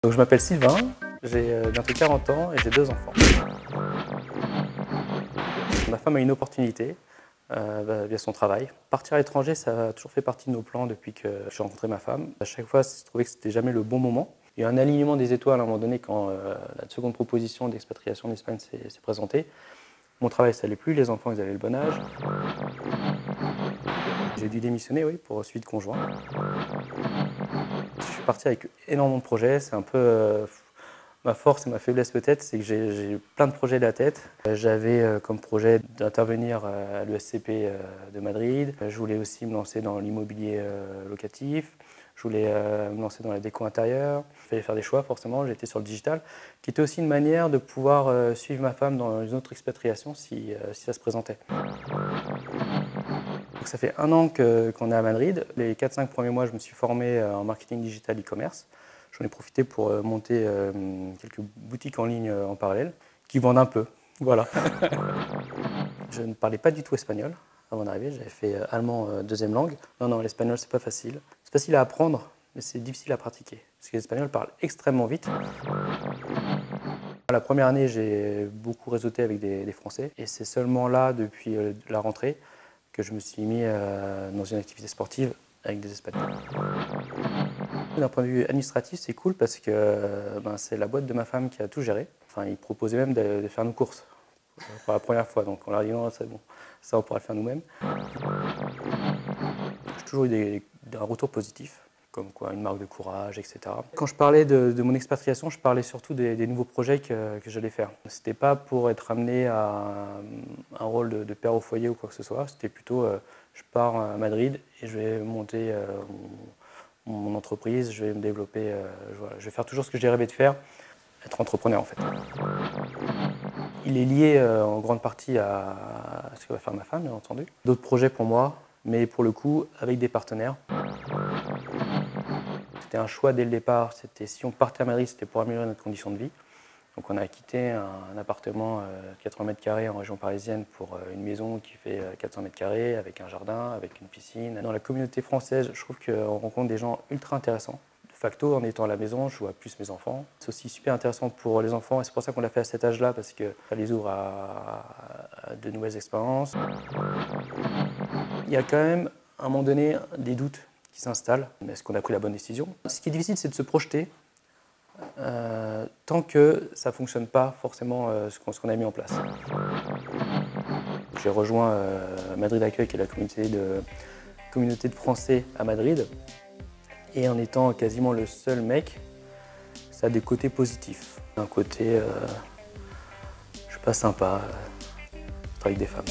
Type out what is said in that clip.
Donc, je m'appelle Sylvain, j'ai bientôt 40 ans et j'ai 2 enfants. Ma femme a une opportunité via son travail. Partir à l'étranger, ça a toujours fait partie de nos plans depuis que j'ai rencontré ma femme. À chaque fois, je trouvais que c'était jamais le bon moment. Il y a eu un alignement des étoiles à un moment donné quand la seconde proposition d'expatriation d'Espagne s'est présentée. Mon travail, ça allait plus, les enfants, ils avaient le bon âge. J'ai dû démissionner, oui, pour suite conjoint. Je suis parti avec énormément de projets, c'est un peu ma force et ma faiblesse peut-être, c'est que j'ai plein de projets de la tête. J'avais comme projet d'intervenir à l'ESCP de Madrid. Je voulais aussi me lancer dans l'immobilier locatif. Je voulais me lancer dans la déco intérieure. Il fallait faire des choix forcément, j'étais sur le digital, qui était aussi une manière de pouvoir suivre ma femme dans une autre expatriation si ça se présentait. Donc ça fait 1 an qu'on est à Madrid. Les 4-5 premiers mois, je me suis formé en marketing digital e-commerce. J'en ai profité pour monter quelques boutiques en ligne en parallèle, qui vendent un peu, voilà. Je ne parlais pas du tout espagnol avant d'arriver, j'avais fait allemand deuxième langue. Non, l'espagnol c'est pas facile. C'est facile à apprendre, mais c'est difficile à pratiquer, parce que l'espagnol parle extrêmement vite. La première année, j'ai beaucoup réseauté avec des Français, et c'est seulement là, depuis la rentrée, que je me suis mis dans une activité sportive avec des Espagnols. D'un point de vue administratif, c'est cool parce que c'est la boîte de ma femme qui a tout géré. Enfin, ils proposaient même de faire nos courses pour la première fois. Donc on leur a dit non, c'est bon, ça on pourra le faire nous-mêmes. J'ai toujours eu un retour positif, comme quoi une marque de courage, etc. Quand je parlais de mon expatriation, je parlais surtout des nouveaux projets que j'allais faire. C'était pas pour être amené à un rôle de père au foyer ou quoi que ce soit. C'était plutôt, je pars à Madrid et je vais monter mon entreprise, je vais me développer, je vais faire toujours ce que j'ai rêvé de faire, être entrepreneur en fait. Il est lié en grande partie à ce que va faire ma femme, bien entendu. D'autres projets pour moi, mais pour le coup avec des partenaires. C'était un choix dès le départ, c'était si on partait à Madrid, c'était pour améliorer notre condition de vie. Donc on a quitté un appartement de 80 mètres carrés en région parisienne pour une maison qui fait 400 mètres carrés, avec un jardin, avec une piscine. Dans la communauté française, je trouve qu'on rencontre des gens ultra intéressants. De facto, en étant à la maison, je vois plus mes enfants. C'est aussi super intéressant pour les enfants et c'est pour ça qu'on l'a fait à cet âge-là, parce que ça les ouvre à de nouvelles expériences. Il y a quand même, à un moment donné, des doutes qui s'installent. Est-ce qu'on a pris la bonne décision? Ce qui est difficile, c'est de se projeter. Tant que ça ne fonctionne pas forcément ce qu'on a mis en place. J'ai rejoint Madrid Accueil, qui est la communauté de Français à Madrid, et en étant quasiment le seul mec, ça a des côtés positifs. Un côté, je sais pas, sympa, avec des femmes.